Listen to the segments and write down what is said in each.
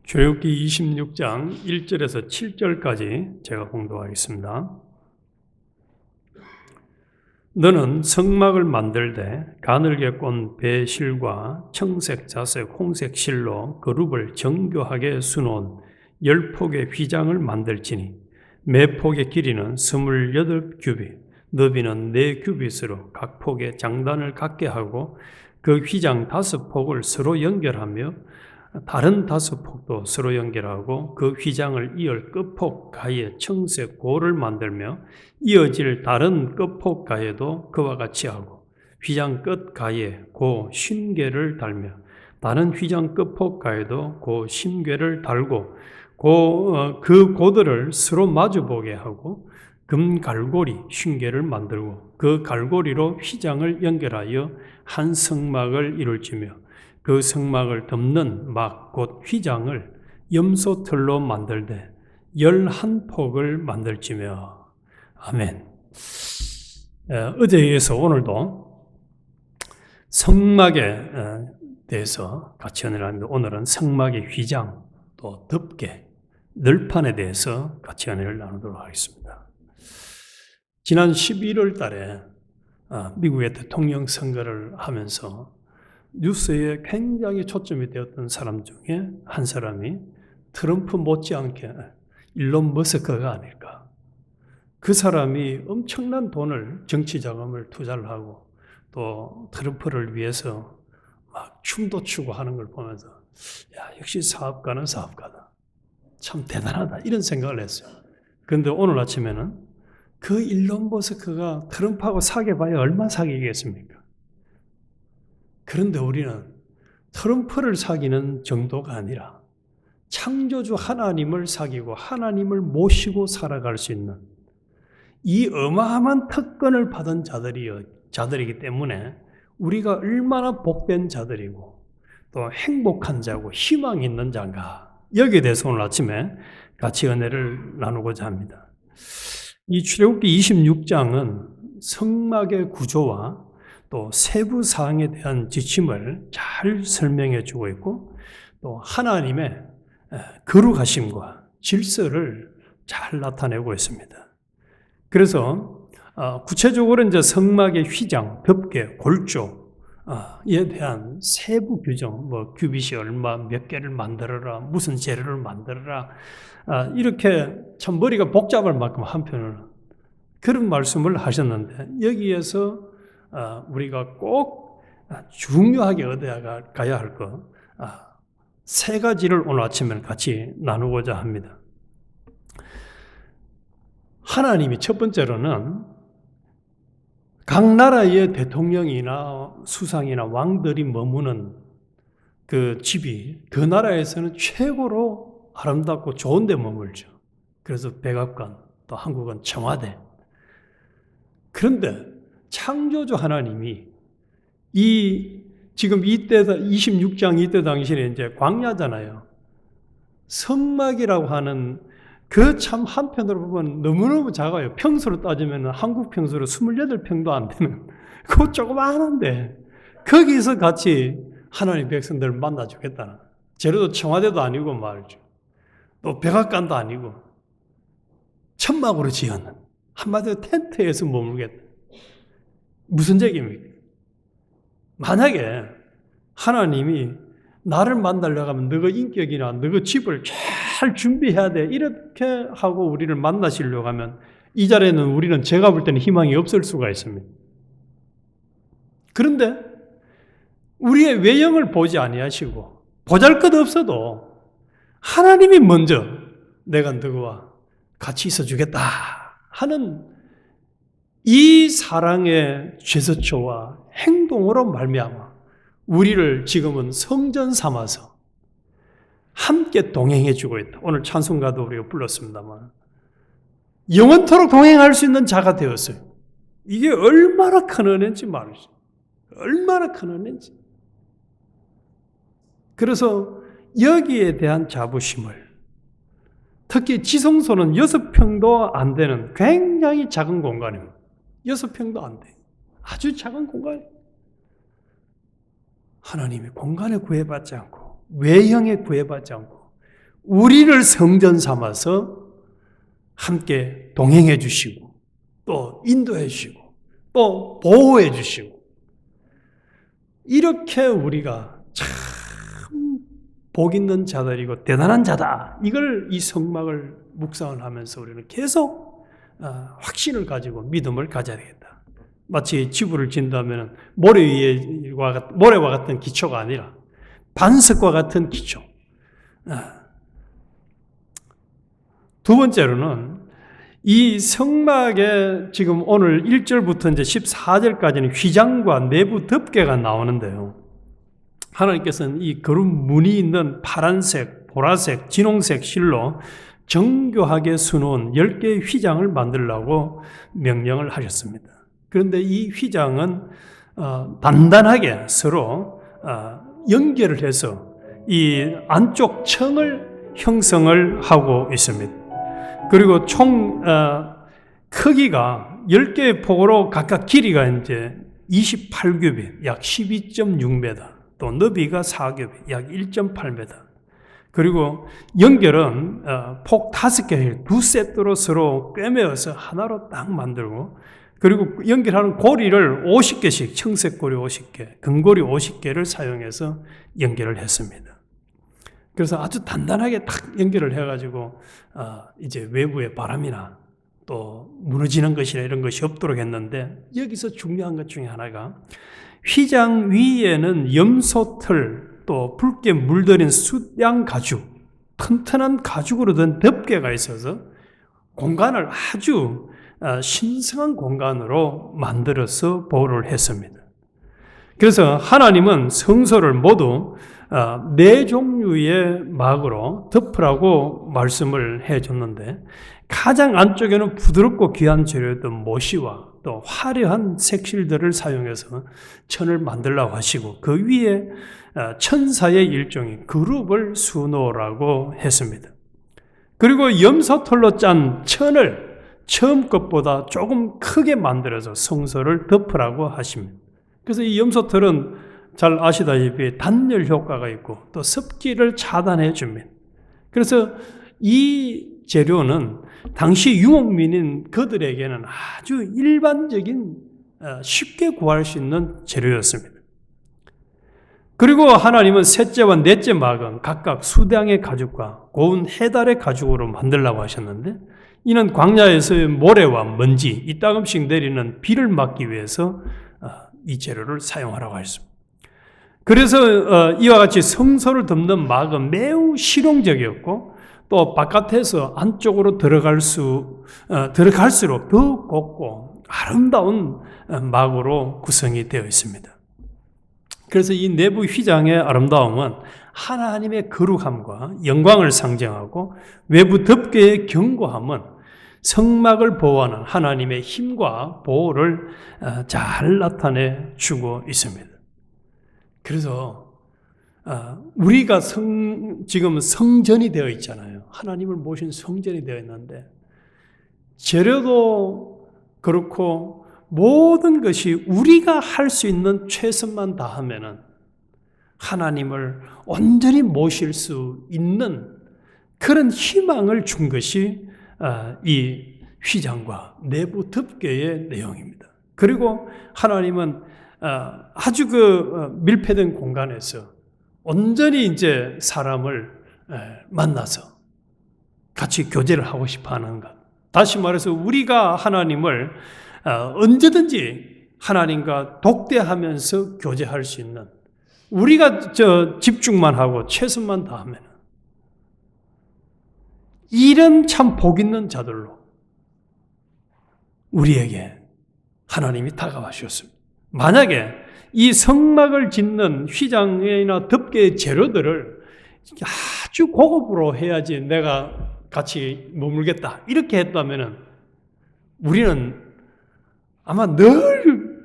출애굽기 26장 1절에서 7절까지 제가 봉독하겠습니다. 너는 성막을 만들되 가늘게 꼰 배실과 청색, 자색, 홍색 실로 그룹을 정교하게 수놓은 10폭의 휘장을 만들지니 매 폭의 길이는 28규빗, 너비는 4규빗으로 각 폭에 장단을 갖게 하고 그 휘장 5폭을 서로 연결하며 다른 5폭도 서로 연결하고 그 휘장을 이을 끝폭 가에 청색 고를 만들며 이어질 다른 끝폭 가에도 그와 같이 하고 휘장 끝 가에 고 50개를 달며 다른 휘장 끝폭 가에도 고 50개를 달고 그 고들을 서로 마주보게 하고 금 갈고리 50개를 만들고 그 갈고리로 휘장을 연결하여 한 성막을 이룰지며 그 성막을 덮는 막 곧 휘장을 염소털로 만들되 11폭을 만들지며. 아멘. 어제에 이어서 오늘도 성막에 대해서 같이 은혜를 합니다. 오늘은 성막의 휘장 또 덮개 널판에 대해서 같이 은혜를 나누도록 하겠습니다. 지난 11월 달에 미국의 대통령 선거를 하면서 뉴스에 굉장히 초점이 되었던 사람 중에 한 사람이 트럼프 못지않게 일론 머스크가 아닐까. 그 사람이 엄청난 돈을, 정치 자금을 투자를 하고 또 트럼프를 위해서 막 춤도 추고 하는 걸 보면서 야, 역시 사업가는 사업가다. 참 대단하다. 이런 생각을 했어요. 그런데 오늘 아침에는 그 일론 머스크가 트럼프하고 사귀어봐야 얼마나 사귀겠습니까? 그런데 우리는 트럼프를 사귀는 정도가 아니라 창조주 하나님을 사귀고 하나님을 모시고 살아갈 수 있는 이 어마어마한 특권을 받은 자들이기 때문에 우리가 얼마나 복된 자들이고 또 행복한 자고 희망이 있는 자인가, 여기에 대해서 오늘 아침에 같이 은혜를 나누고자 합니다. 이 출애굽기 26장은 성막의 구조와 또 세부 사항에 대한 지침을 잘 설명해 주고 있고 또 하나님의 거룩하심과 질서를 잘 나타내고 있습니다. 그래서 구체적으로 이제 성막의 휘장, 덮개, 골조에 대한 세부 규정, 뭐 규빗이 얼마, 몇 개를 만들어라, 무슨 재료를 만들어라, 이렇게 참 머리가 복잡할 만큼 한편으로는 그런 말씀을 하셨는데, 여기에서 우리가 꼭 중요하게 얻어가야 할 것, 세 가지를 오늘 아침에 같이 나누고자 합니다. 하나님이 첫 번째로는 각 나라의 대통령이나 수상이나 왕들이 머무는 그 집이 그 나라에서는 최고로 아름답고 좋은 데 머물죠. 그래서 백악관, 또 한국은 청와대. 그런데 창조주 하나님이 지금 이때 26장 이때 당시에 이제 광야잖아요. 성막이라고 하는 그 참 한편으로 보면 너무너무 작아요. 평수로 따지면 한국 평수로 28평도 안 되는 그 조그마한데 거기서 같이 하나님 백성들을 만나주겠다는, 재료도 청와대도 아니고 말이죠. 또 백악관도 아니고 천막으로 지었는, 한마디로 텐트에서 머물겠다. 무슨 얘기입니까? 만약에 하나님이 나를 만나려고 하면 너가 인격이나 너가 집을 잘 준비해야 돼, 이렇게 하고 우리를 만나시려고 하면 이 자리에는 우리는 제가 볼 때는 희망이 없을 수가 있습니다. 그런데 우리의 외형을 보지 아니하시고 보잘것없어도 하나님이 먼저 내가 너와 같이 있어 주겠다 하는 이 사랑의 제스처와 행동으로 말미암아 우리를 지금은 성전 삼아서 함께 동행해 주고 있다. 오늘 찬송가도 우리가 불렀습니다만 영원토록 동행할 수 있는 자가 되었어요. 이게 얼마나 큰 은혜인지 말이죠. 얼마나 큰 은혜인지. 그래서 여기에 대한 자부심을, 특히 지성소는 6평도 안 되는 굉장히 작은 공간입니다. 6평도 안 돼. 아주 작은 공간. 하나님이 공간에 구애받지 않고 외형에 구애받지 않고 우리를 성전 삼아서 함께 동행해 주시고 또 인도해 주시고 또 보호해 주시고 이렇게 우리가 참 복 있는 자들이고 대단한 자다. 이걸 이 성막을 묵상을 하면서 우리는 계속 확신을 가지고 믿음을 가져야 되겠다. 마치 지부를 짓는다면 모래와 같은 기초가 아니라 반석과 같은 기초. 두 번째로는 이 성막에 지금 오늘 1절부터 이제 14절까지는 휘장과 내부 덮개가 나오는데요. 하나님께서는 이 거룩 문이 있는 파란색, 보라색, 진홍색 실로 정교하게 수놓은 10개의 휘장을 만들라고 명령을 하셨습니다. 그런데 이 휘장은 단단하게 서로 연결을 해서 이 안쪽 층을 형성을 하고 있습니다. 그리고 총 크기가 10개의 폭으로 각각 길이가 이제 28규빗, 약 12.6m, 또 너비가 4규빗, 약 1.8m. 그리고 연결은 폭 5개, 두 세트로 서로 꿰매어서 하나로 딱 만들고, 그리고 연결하는 고리를 50개씩, 청색고리 50개, 금고리 50개를 사용해서 연결을 했습니다. 그래서 아주 단단하게 딱 연결을 해가지고 이제 외부의 바람이나 또 무너지는 것이나 이런 것이 없도록 했는데, 여기서 중요한 것 중에 하나가 휘장 위에는 염소털 또 붉게 물들인 숫양 가죽, 튼튼한 가죽으로 된 덮개가 있어서 공간을 아주 신성한 공간으로 만들어서 보호를 했습니다. 그래서 하나님은 성소를 모두 4종류의 막으로 덮으라고 말씀을 해줬는데, 가장 안쪽에는 부드럽고 귀한 재료였던 모시와 또 화려한 색실들을 사용해서 천을 만들라고 하시고, 그 위에 천사의 일종인 그룹을 수놓으라고 했습니다. 그리고 염소털로 짠 천을 처음 것보다 조금 크게 만들어서 성소를 덮으라고 하십니다. 그래서 이 염소털은 잘 아시다시피 단열 효과가 있고 또 습기를 차단해 줍니다. 그래서 이 재료는 당시 유목민인 그들에게는 아주 일반적인 쉽게 구할 수 있는 재료였습니다. 그리고 하나님은 셋째와 넷째 막은 각각 수량의 가죽과 고운 해달의 가죽으로 만들라고 하셨는데, 이는 광야에서의 모래와 먼지, 이따금씩 내리는 비를 막기 위해서 이 재료를 사용하라고 하셨습니다. 그래서 이와 같이 성소를 덮는 막은 매우 실용적이었고, 또 바깥에서 안쪽으로 들어갈수록 더 곱고 아름다운 막으로 구성이 되어 있습니다. 그래서 이 내부 휘장의 아름다움은 하나님의 거룩함과 영광을 상징하고, 외부 덮개의 견고함은 성막을 보호하는 하나님의 힘과 보호를 잘 나타내 주고 있습니다. 그래서 우리가 지금 성전이 되어 있잖아요. 하나님을 모신 성전이 되어 있는데, 재료도 그렇고 모든 것이 우리가 할 수 있는 최선만 다하면은 하나님을 온전히 모실 수 있는 그런 희망을 준 것이 이 휘장과 내부 덮개의 내용입니다. 그리고 하나님은 아주 밀폐된 공간에서 온전히 이제 사람을 만나서 같이 교제를 하고 싶어 하는 것. 다시 말해서 우리가 하나님을 언제든지 하나님과 독대하면서 교제할 수 있는, 우리가 집중만 하고 최선만 다하면 이런 참 복 있는 자들로 우리에게 하나님이 다가와 주셨습니다. 만약에 이 성막을 짓는 휘장이나 덮개의 재료들을 아주 고급으로 해야지 내가 같이 머물겠다 이렇게 했다면 우리는 아마 늘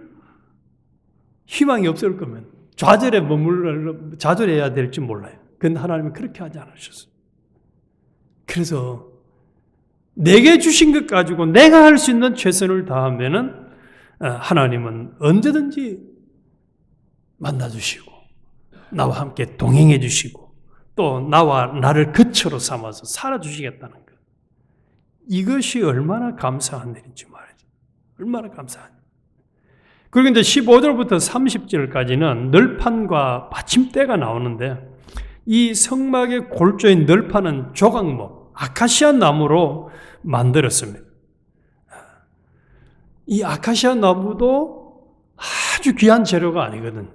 희망이 없을 거면 좌절해야 될지 몰라요. 그런데 하나님은 그렇게 하지 않으셨어요. 그래서 내게 주신 것 가지고 내가 할 수 있는 최선을 다하면은 하나님은 언제든지 만나주시고 나와 함께 동행해 주시고 또 나와 나를 거처로 삼아서 살아주시겠다는 것. 이것이 얼마나 감사한 일인지 말이죠. 얼마나 감사한 일. 그리고 이제 15절부터 30절까지는 널판과 받침대가 나오는데 이 성막의 골조인 널판은 조각목, 아카시아 나무로 만들었습니다. 이 아카시아 나무도 아주 귀한 재료가 아니거든.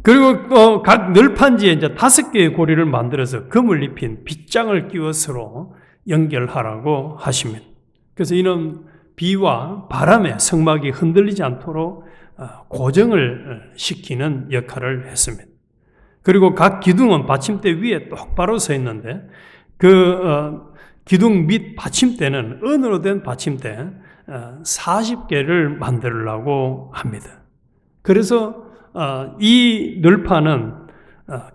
그리고 각 널판지에 이제 5개의 고리를 만들어서 금을 입힌 빗장을 끼워 서로 연결하라고 하십니다. 그래서 이는 비와 바람에 성막이 흔들리지 않도록 고정을 시키는 역할을 했습니다. 그리고 각 기둥은 받침대 위에 똑바로 서 있는데 그 기둥 및 받침대는 은으로 된 받침대 40개를 만들려고 합니다. 그래서 이 널판은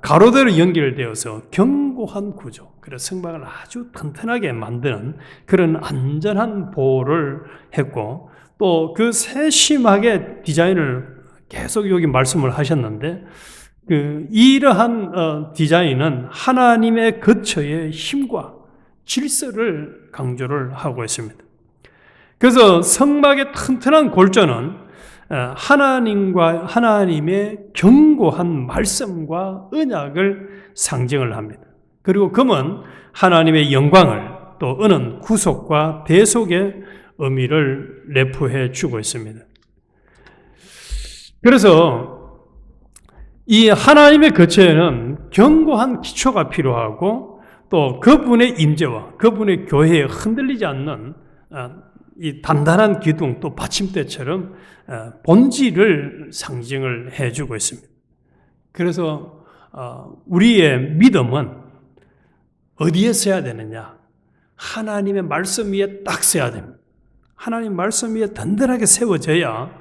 가로대로 연결되어서 견고한 구조, 그래서 성막을 아주 튼튼하게 만드는 그런 안전한 보호를 했고, 또 그 세심하게 디자인을 계속 여기 말씀을 하셨는데, 이러한 디자인은 하나님의 거처의 힘과 질서를 강조를 하고 있습니다. 그래서 성막의 튼튼한 골조는 하나님의 견고한 말씀과 언약을 상징을 합니다. 그리고 금은 하나님의 영광을, 또 은은 구속과 대속의 의미를 내포해 주고 있습니다. 그래서 이 하나님의 거처에는 견고한 기초가 필요하고 또 그분의 임재와 그분의 교회에 흔들리지 않는 이 단단한 기둥 또 받침대처럼 본질을 상징을 해주고 있습니다. 그래서 우리의 믿음은 어디에 서야 되느냐? 하나님의 말씀 위에 딱 서야 됩니다. 하나님 말씀 위에 든든하게 세워져야,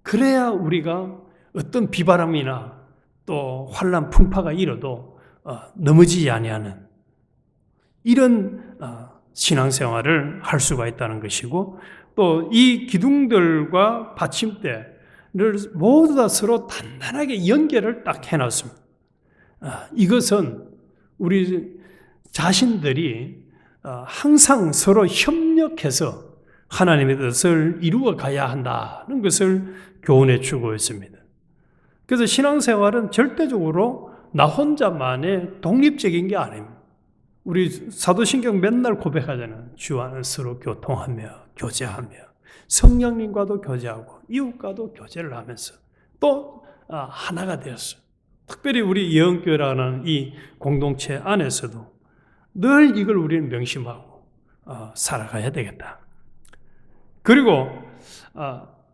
그래야 우리가 어떤 비바람이나 또 환난 풍파가 일어도 넘어지지 아니하는 이런 신앙생활을 할 수가 있다는 것이고, 또 이 기둥들과 받침대를 모두 다 서로 단단하게 연결을 딱 해놨습니다. 이것은 우리 자신들이 항상 서로 협력해서 하나님의 뜻을 이루어 가야 한다는 것을 교훈해 주고 있습니다. 그래서 신앙생활은 절대적으로 나 혼자만의 독립적인 게 아닙니다. 우리 사도신경 맨날 고백하잖아요. 주 안에 서로 교통하며 교제하며 성령님과도 교제하고 이웃과도 교제를 하면서 또 하나가 되었어요. 특별히 우리 예언교회라는 이 공동체 안에서도 늘 이걸 우리는 명심하고 살아가야 되겠다. 그리고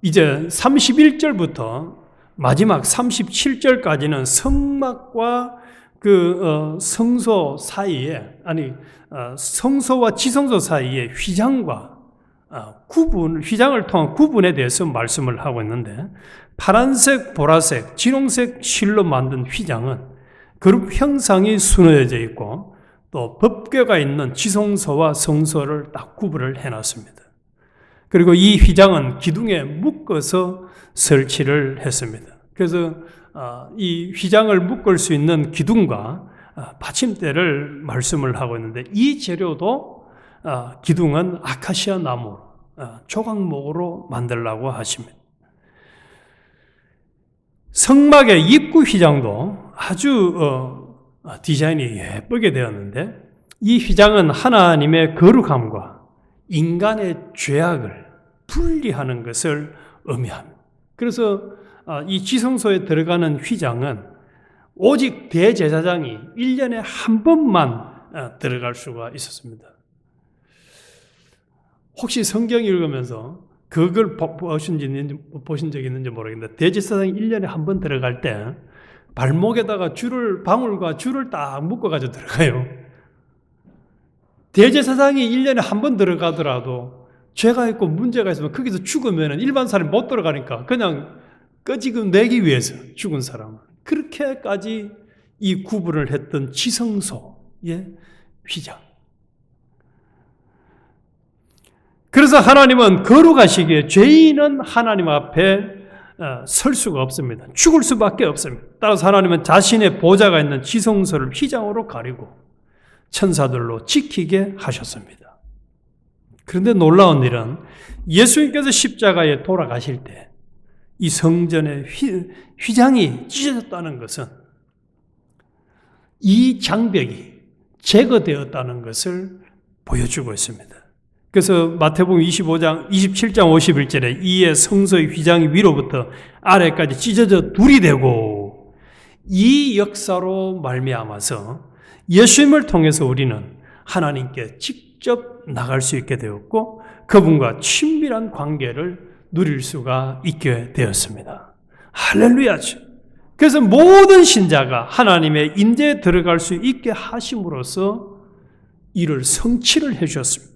이제 31절부터 마지막 37절까지는 성막과 성소 사이에, 성소와 지성소 사이에 휘장과 휘장을 통한 구분에 대해서 말씀을 하고 있는데, 파란색, 보라색, 진홍색 실로 만든 휘장은 그룹 형상이 수놓여져 있고, 또 법궤가 있는 지성소와 성소를 딱 구분을 해놨습니다. 그리고 이 휘장은 기둥에 묶어서 설치를 했습니다. 그래서 이 휘장을 묶을 수 있는 기둥과 받침대를 말씀을 하고 있는데, 이 재료도 기둥은 아카시아 나무, 조각목으로 만들라고 하십니다. 성막의 입구 휘장도 아주 디자인이 예쁘게 되었는데, 이 휘장은 하나님의 거룩함과 인간의 죄악을 분리하는 것을 의미합니다. 그래서 이 지성소에 들어가는 휘장은 오직 대제사장이 1년에 한 번만 들어갈 수가 있었습니다. 혹시 성경 읽으면서 그걸 보신 적이 있는지 모르겠는데, 대제사장이 1년에 한 번 들어갈 때 발목에다가 방울과 줄을 딱 묶어가지고 들어가요. 대제사장이 1년에 한 번 들어가더라도 죄가 있고 문제가 있으면 거기서 죽으면 일반 사람이 못 들어가니까 그냥 끄지금 내기 위해서 죽은 사람은, 그렇게까지 이 구분을 했던 지성소의 휘장. 그래서 하나님은 거룩하시기에 죄인은 하나님 앞에 설 수가 없습니다. 죽을 수밖에 없습니다. 따라서 하나님은 자신의 보좌가 있는 지성소를 휘장으로 가리고 천사들로 지키게 하셨습니다. 그런데 놀라운 일은 예수님께서 십자가에 돌아가실 때 이 성전의 휘장이 찢어졌다는 것은 이 장벽이 제거되었다는 것을 보여주고 있습니다. 그래서 마태복음 27장 51절에 이에 성소의 휘장이 위로부터 아래까지 찢어져 둘이 되고, 이 역사로 말미암아서 예수님을 통해서 우리는 하나님께 직접 나갈 수 있게 되었고 그분과 친밀한 관계를 누릴 수가 있게 되었습니다. 할렐루야죠. 그래서 모든 신자가 하나님의 임재에 들어갈 수 있게 하심으로써 이를 성취를 해주셨습니다.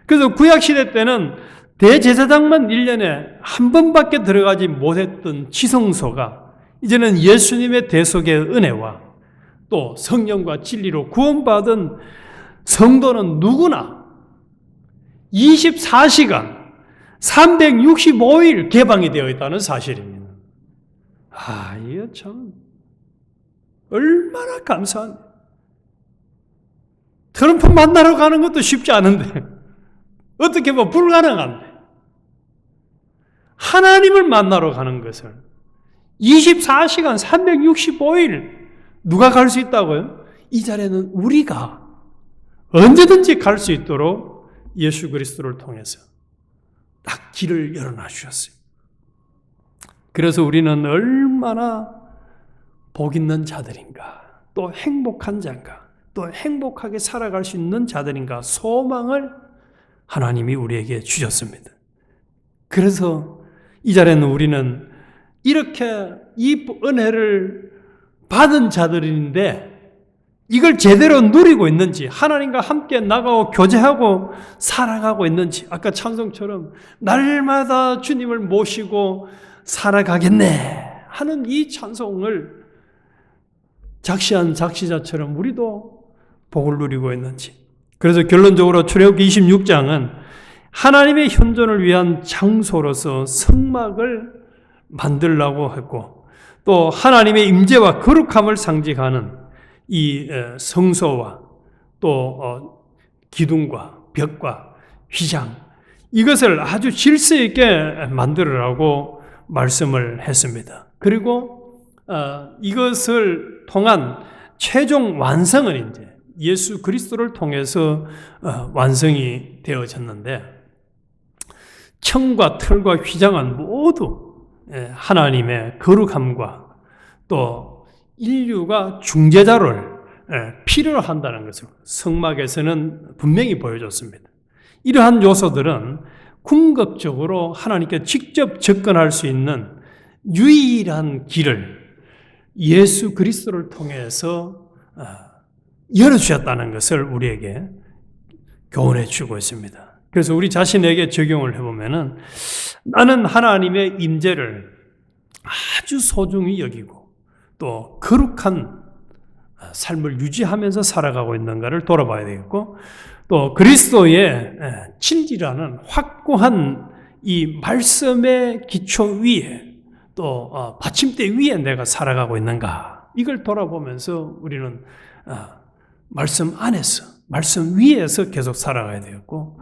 그래서 구약시대 때는 대제사장만 1년에 한 번밖에 들어가지 못했던 지성소가 이제는 예수님의 대속의 은혜와 또 성령과 진리로 구원받은 성도는 누구나 24시간 365일 개방이 되어 있다는 사실입니다. 이거 참 얼마나 감사한. 트럼프 만나러 가는 것도 쉽지 않은데 어떻게 보면 불가능한데 하나님을 만나러 가는 것을 24시간 365일 누가 갈 수 있다고요? 이 자리에는 우리가 언제든지 갈 수 있도록 예수 그리스도를 통해서 딱 길을 열어놔 주셨어요. 그래서 우리는 얼마나 복 있는 자들인가, 또 행복한 자인가, 또 행복하게 살아갈 수 있는 자들인가 소망을 하나님이 우리에게 주셨습니다. 그래서 이 자리에는 우리는 이렇게 이 은혜를 받은 자들인데 이걸 제대로 누리고 있는지, 하나님과 함께 나가고 교제하고 살아가고 있는지, 아까 찬송처럼 날마다 주님을 모시고 살아가겠네 하는 이 찬송을 작시한 작시자처럼 우리도 복을 누리고 있는지. 그래서 결론적으로 출애굽기 26장은 하나님의 현존을 위한 장소로서 성막을 만들라고 했고, 또 하나님의 임재와 거룩함을 상징하는 이 성소와 또 기둥과 벽과 휘장, 이것을 아주 질서 있게 만들으라고 말씀을 했습니다. 그리고 이것을 통한 최종 완성은 이제 예수 그리스도를 통해서 완성이 되어졌는데, 청과 털과 휘장은 모두 하나님의 거룩함과 또 인류가 중재자를 필요로 한다는 것을 성막에서는 분명히 보여줬습니다. 이러한 요소들은 궁극적으로 하나님께 직접 접근할 수 있는 유일한 길을 예수 그리스도를 통해서 열어주셨다는 것을 우리에게 교훈해 주고 있습니다. 그래서 우리 자신에게 적용을 해보면은 나는 하나님의 임재를 아주 소중히 여기고 또 거룩한 삶을 유지하면서 살아가고 있는가를 돌아봐야 되겠고, 또 그리스도의 진리라는 확고한 이 말씀의 기초 위에 또 받침대 위에 내가 살아가고 있는가, 이걸 돌아보면서 우리는 말씀 안에서, 말씀 위에서 계속 살아가야 되겠고,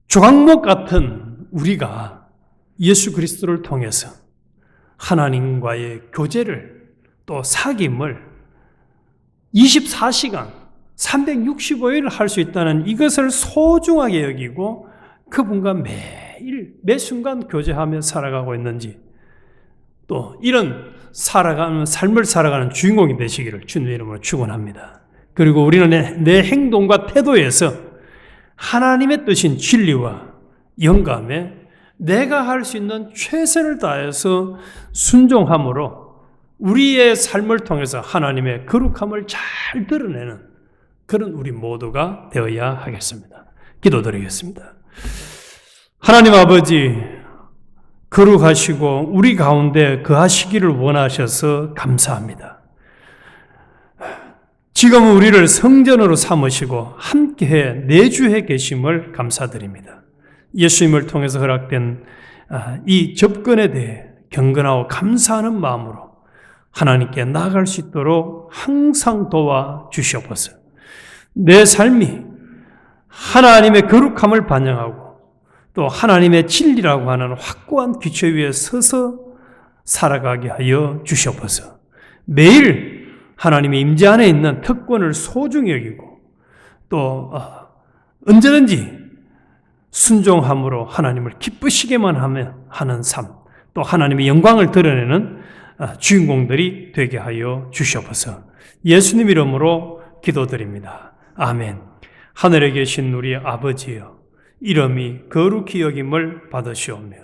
조각목 같은 우리가 예수 그리스도를 통해서 하나님과의 교제를 또 사귐을 24시간 365일 할 수 있다는 이것을 소중하게 여기고 그분과 매일 매 순간 교제하며 살아가고 있는지, 또 이런 삶을 살아가는 주인공이 되시기를 주님의 이름으로 축원합니다. 그리고 우리는 내 행동과 태도에서 하나님의 뜻인 진리와 영감에 내가 할 수 있는 최선을 다해서 순종함으로 우리의 삶을 통해서 하나님의 거룩함을 잘 드러내는 그런 우리 모두가 되어야 하겠습니다. 기도드리겠습니다. 하나님 아버지, 거룩하시고 우리 가운데 거하시기를 원하셔서 감사합니다. 지금 우리를 성전으로 삼으시고 함께 내주해 계심을 감사드립니다. 예수님을 통해서 허락된 이 접근에 대해 경건하고 감사하는 마음으로 하나님께 나아갈 수 있도록 항상 도와주시옵소서. 내 삶이 하나님의 거룩함을 반영하고 또 하나님의 진리라고 하는 확고한 기초 위에 서서 살아가게 하여 주시옵소서. 매일 하나님의 임재 안에 있는 특권을 소중히 여기고 또 언제든지 순종함으로 하나님을 기쁘시게만 하는 삶, 또 하나님의 영광을 드러내는 주인공들이 되게 하여 주시옵소서. 예수님 이름으로 기도드립니다. 아멘. 하늘에 계신 우리 아버지여, 이름이 거룩히 여김을 받으시오며